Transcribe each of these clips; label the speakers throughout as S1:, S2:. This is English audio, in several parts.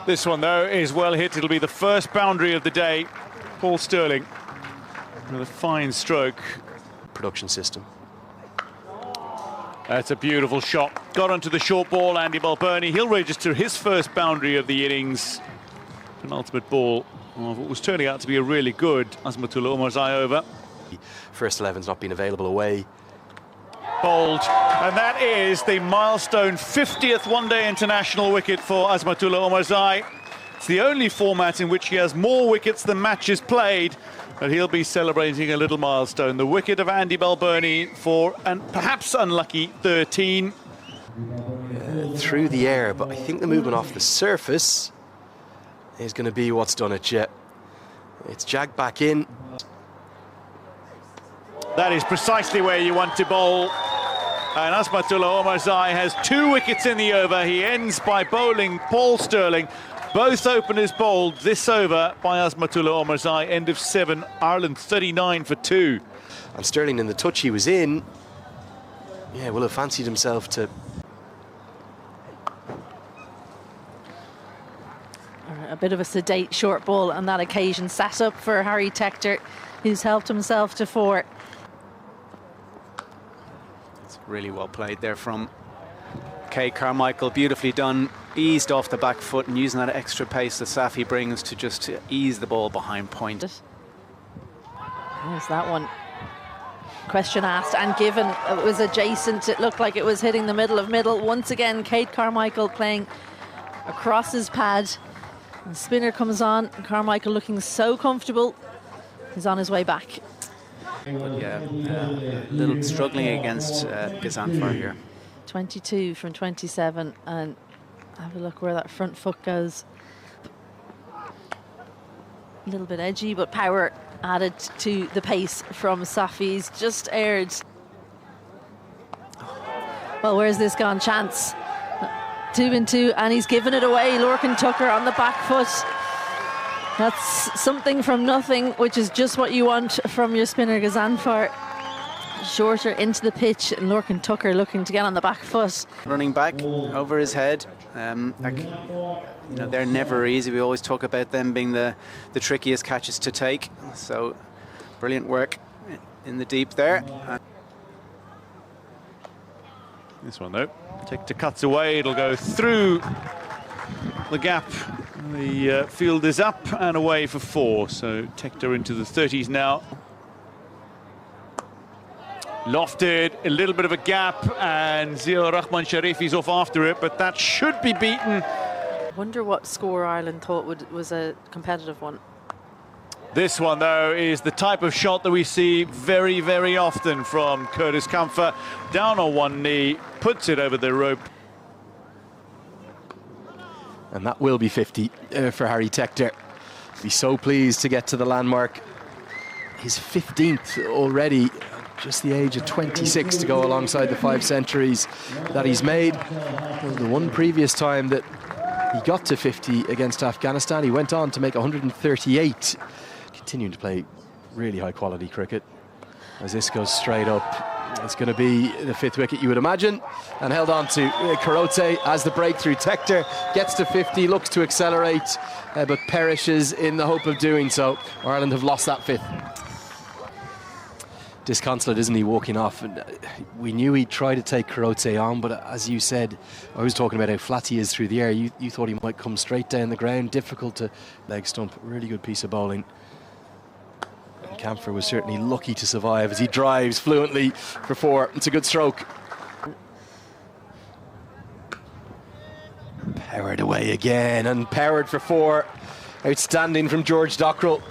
S1: This one, though, is well hit. It'll be the first boundary of the day. Paul Stirling with a fine stroke.
S2: Production system.
S1: That's a beautiful shot. Got onto the short ball, Andy Balbirnie. He'll register his first boundary of the innings. Penultimate ball of what was turning out to be a really good Azmatullah Omarzai over.
S2: First 11's not been available away.
S1: Bowled, and that is the milestone 50th one-day international wicket for Azmatullah Omarzai. It's the only format in which he has more wickets than matches played, but he'll be celebrating a little milestone. The wicket of Andy Balbirnie for an perhaps unlucky 13.
S2: Through the air, but I think the movement off the surface is going to be what's done it yet. It's jagged back in.
S1: That is precisely where you want to bowl. And Azmatullah Omarzai has 2 wickets in the over. He ends by bowling Paul Stirling. Both openers bowled this over by Azmatullah Omarzai. End of 7, Ireland 39 for 2.
S2: And Stirling, in the touch he was in, yeah, will have fancied himself to...
S3: A bit of a sedate short ball on that occasion, sat up for Harry Tector, who's helped himself to 4.
S4: It's really well played there from Kay Carmichael, beautifully done, eased off the back foot and using that extra pace that Safi brings to just ease the ball behind point.
S3: There's that one. Question asked and given. It was adjacent. It looked like it was hitting the middle of middle. Once again, Kate Carmichael playing across his pad. The spinner comes on. Carmichael looking so comfortable. He's on his way back.
S4: But yeah, a little struggling against Gazanfar here.
S3: 22 from 27, and have a look where that front foot goes. A little bit edgy, but power added to the pace from Safi's just aired. Well, where's this gone? Chance. 2 and 2, and he's given it away. Lorcan Tucker on the back foot. That's something from nothing, which is just what you want from your spinner, Gazanfar. Shorter into the pitch, and Lorcan Tucker looking to get on the back foot.
S4: Running back over his head. You know, they're never easy. We always talk about them being the trickiest catches to take. So brilliant work in the deep there.
S1: This one, though. Tector cuts away. It'll go through the gap. The field is up and away for 4. So Tector into the 30s now. Lofted, a little bit of a gap, and Ziaur Rahman Sharifi's off after it, but that should be beaten.
S3: Wonder what score Ireland thought was a competitive one.
S1: This one, though, is the type of shot that we see very, very often from Curtis Campher. Down on one knee, puts it over the rope.
S2: And that will be 50 for Harry Tector. Be so pleased to get to the landmark. His 15th already, just the age of 26 to go alongside the 5 centuries that he's made. The one previous time that he got to 50 against Afghanistan, he went on to make 138. Continuing to play really high quality cricket. As this goes straight up, it's going to be the 5th wicket, you would imagine, and held on to Karote as the breakthrough. Tector gets to 50, looks to accelerate, but perishes in the hope of doing so. Ireland have lost that 5th. Disconsolate, isn't he, walking off? And we knew he'd try to take Karote on, but as you said, I was talking about how flat he is through the air. You thought he might come straight down the ground. Difficult to leg stump. Really good piece of bowling. And Campher was certainly lucky to survive as he drives fluently for 4. It's a good stroke. Powered away again and powered for 4. Outstanding from George Dockrell.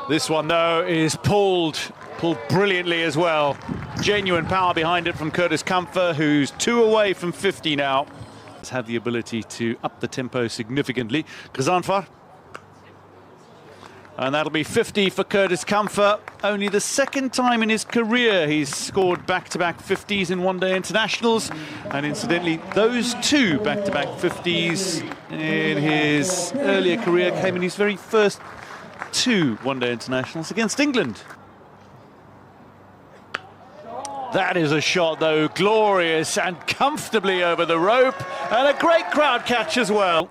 S1: This one, though, is pulled brilliantly as well. Genuine power behind it from Curtis Campher, who's 2 away from 50 now. Has had the ability to up the tempo significantly. Gazanfar. And that'll be 50 for Curtis Campher. Only the 2nd time in his career he's scored back-to-back 50s in one-day internationals. And incidentally, those 2 back-to-back 50s in his earlier career came in his very first 2 one-day internationals against England. That is a shot, though, glorious and comfortably over the rope, and a great crowd catch as well.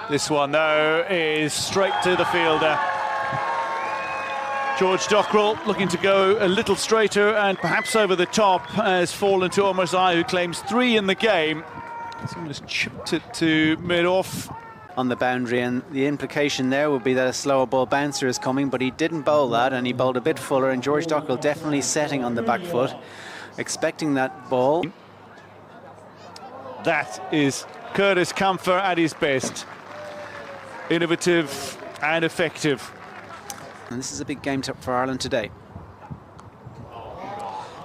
S1: This one, though, is straight to the fielder. George Dockrell looking to go a little straighter and perhaps over the top, has fallen to Omarzai, who claims 3 in the game. Someone has chipped it to mid-off.
S4: On the boundary, and the implication there would be that a slower ball bouncer is coming, but he didn't bowl that, and he bowled a bit fuller, and George Dockrell definitely setting on the back foot, expecting that ball.
S1: That is Curtis Campher at his best. Innovative and effective.
S4: And this is a big game for Ireland today.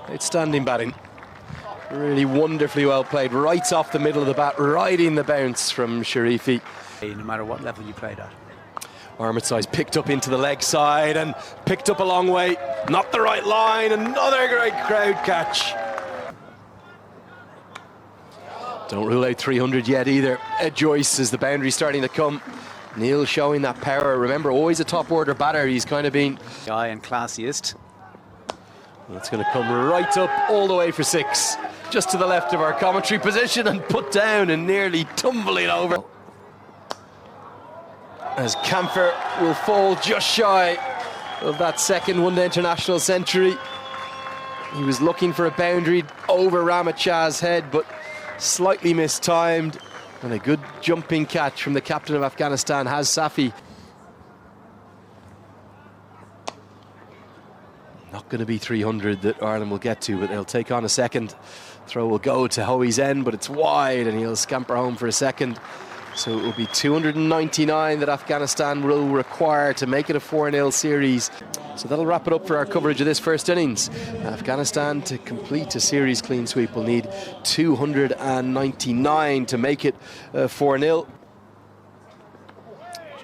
S2: Outstanding batting. Really wonderfully well played, right off the middle of the bat, riding the bounce from Sharifi.
S4: No matter what level you played at.
S2: Armidsai's picked up into the leg side and picked up a long way. Not the right line, another great crowd catch. Don't rule out 300 yet either. Ed Joyce as the boundary starting to come. Neil showing that power. Remember, always a top order batter. He's kind of been
S4: Guy and classiest.
S2: It's going to come right up all the way for 6. Just to the left of our commentary position and put down and nearly tumbling over. As Campher will fall just shy of that second one-day international century. He was looking for a boundary over Rahmat Shah's head, but slightly mistimed. And a good jumping catch from the captain of Afghanistan, Haz Safi. Not going to be 300 that Ireland will get to, but they'll take on a second. Throw will go to Hoey's end, but it's wide, and he'll scamper home for a second. So it will be 299 that Afghanistan will require to make it a 4-0 series. So that'll wrap it up for our coverage of this first innings. Afghanistan, to complete a series clean sweep, will need 299 to make it 4-0.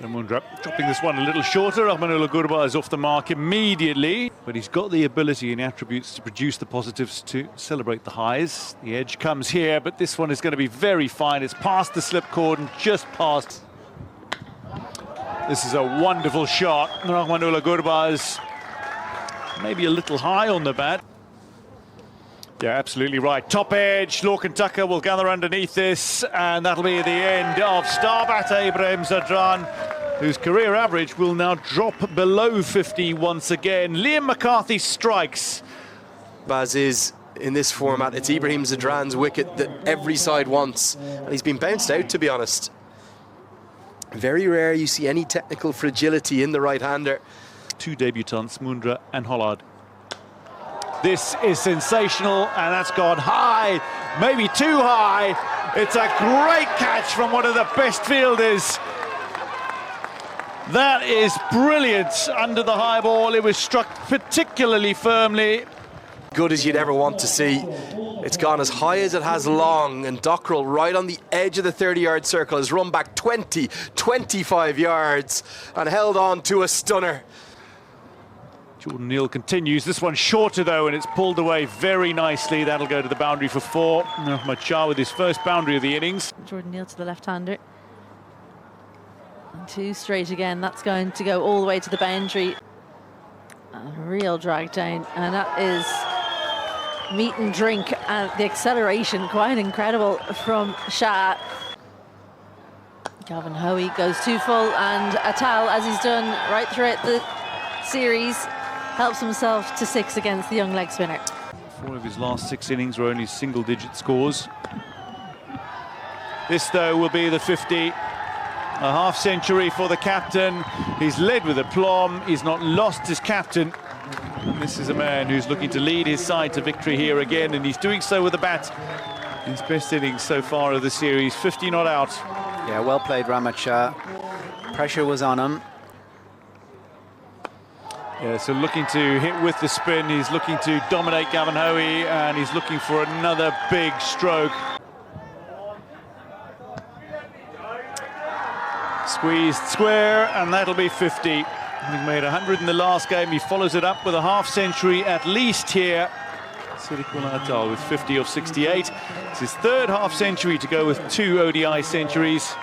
S1: Mundra dropping this one a little shorter. Rahmanullah Gurba is off the mark immediately, but he's got the ability and the attributes to produce the positives to celebrate the highs. The edge comes here, but this one is going to be very fine. It's past the slip cord and just past. This is a wonderful shot. Rahmanullah Gurba is maybe a little high on the bat. Yeah, absolutely right. Top edge, Lorcan Tucker will gather underneath this, and that'll be the end of star batter Ibrahim Zadran, whose career average will now drop below 50 once again. Liam McCarthy strikes.
S2: Baz is, in this format, it's Ibrahim Zadran's wicket that every side wants, and he's been bounced out, to be honest. Very rare you see any technical fragility in the right-hander.
S1: 2 debutants, Mundra and Hollard. This is sensational, and that's gone high, maybe too high. It's a great catch from one of the best fielders. That is brilliant under the high ball. It was struck particularly firmly.
S2: Good as you'd ever want to see. It's gone as high as it has long, and Dockrell right on the edge of the 30-yard circle has run back 20, 25 yards and held on to a stunner.
S1: Jordan Neal continues. This one shorter, though, and it's pulled away very nicely. That'll go to the boundary for 4. Ahmad Shah with his first boundary of the innings.
S3: Jordan Neal to the left-hander. And 2 straight again. That's going to go all the way to the boundary. A real drag down, and that is meat and drink, and the acceleration quite incredible from Shah. Gavin Hoey goes too full, and Atal, as he's done right throughout the series, helps himself to 6 against the young leg spinner.
S1: 4 of his last 6 innings were only single-digit scores. This, though, will be the 50. A half-century for the captain. He's led with aplomb. He's not lost his captain. This is a man who's looking to lead his side to victory here again, and he's doing so with a bat. His best innings so far of the series, 50 not out.
S4: Yeah, well played, Rahmat Shah. Pressure was on him.
S1: Yeah, so looking to hit with the spin. He's looking to dominate Gavin Hoey, and he's looking for another big stroke. Squeezed square, and that'll be 50. Having made 100 in the last game, he follows it up with a half-century at least here. Siddiqullah Atal with 50 of 68. It's his 3rd half-century to go with 2 ODI centuries.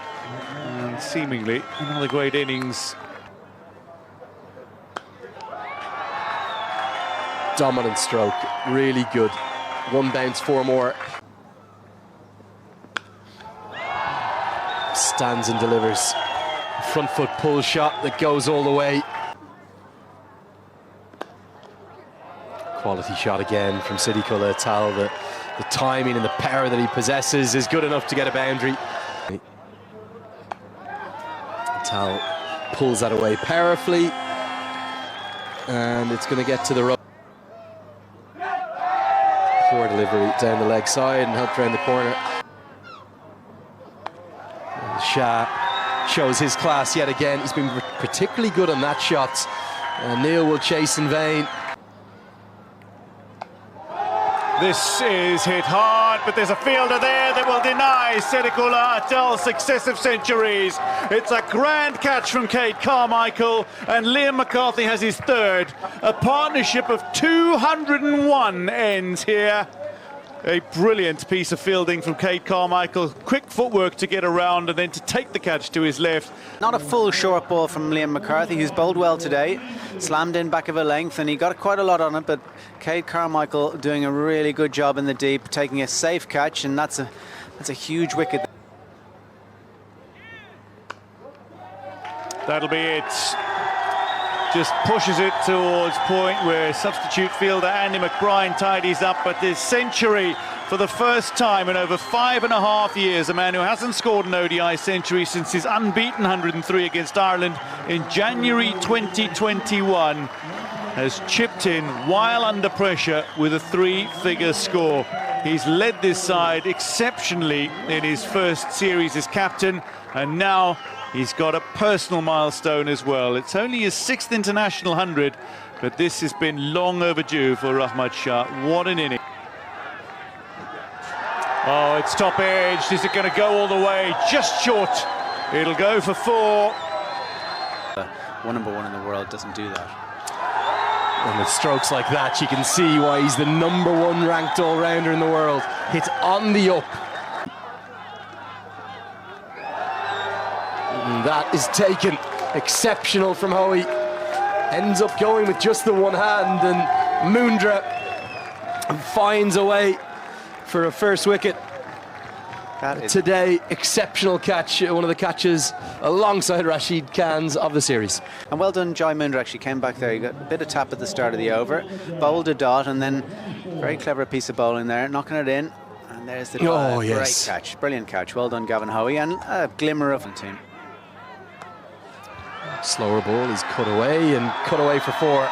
S1: And seemingly another great innings.
S2: Dominant stroke, really good. One bounce, 4 more. Stands and delivers. Front foot pull shot that goes all the way. Quality shot again from Siddiqullah Tal. The timing and the power that he possesses is good enough to get a boundary. Tal pulls that away powerfully, and it's going to get to the rope. Poor delivery down the leg side and helped around the corner. And Shah shows his class yet again. He's been particularly good on that shot. Neil will chase in vain.
S1: This is hit hard, but there's a fielder there that will deny Siddiqullah Tal successive centuries. It's a grand catch from Cade Carmichael, and Liam McCarthy has his third. A partnership of 201 ends here. A brilliant piece of fielding from Cade Carmichael. Quick footwork to get around and then to take the catch to his left.
S4: Not a full short ball from Liam McCarthy, who's bowled well today. Slammed in back of a length, and he got quite a lot on it, but Cade Carmichael doing a really good job in the deep, taking a safe catch, and that's a huge wicket.
S1: That'll be it. Just pushes it towards point where substitute fielder Andy McBride tidies up, but this century for the first time in over 5.5 years, a man who hasn't scored an ODI century since his unbeaten 103 against Ireland in January 2021, has chipped in while under pressure with a 3-figure score. He's led this side exceptionally in his first series as captain, and now he's got a personal milestone as well. It's only his 6th international 100, but this has been long overdue for Rahmat Shah. What an inning. Oh, it's top edged. Is it going to go all the way? Just short. It'll go for 4.
S4: Number one in the world doesn't do that.
S2: And with strokes like that, you can see why he's the #1 ranked all-rounder in the world. Hit on the up. And that is taken. Exceptional from Hoey. Ends up going with just the one hand, and Mundra finds a way for a first wicket. Today, exceptional catch, one of the catches alongside Rashid Khan's of the series.
S4: And well done, Jai Mundra actually came back there. He got a bit of tap at the start of the over, bowled a dot, and then very clever piece of bowling there, knocking it in. And there's the great catch, brilliant catch. Well done, Gavin Hoey, and a glimmer of the team.
S2: Slower ball, he's cut away for 4.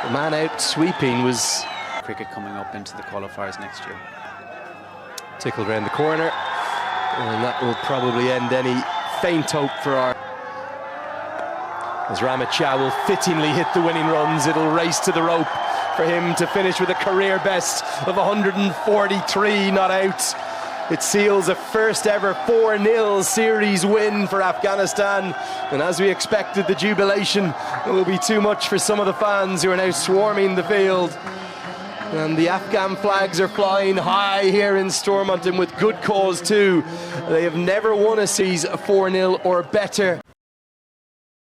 S2: The man out sweeping was
S4: cricket coming up into the qualifiers next year.
S2: Tickled around the corner, and that will probably end any faint hope for our... As Rahmat Shah will fittingly hit the winning runs, it'll race to the rope for him to finish with a career best of 143 not out. It seals a first ever 4-0 series win for Afghanistan, and as we expected, the jubilation will be too much for some of the fans who are now swarming the field. And the Afghan flags are flying high here in Stormont, and with good cause too. They have never won a series 4-0 or better.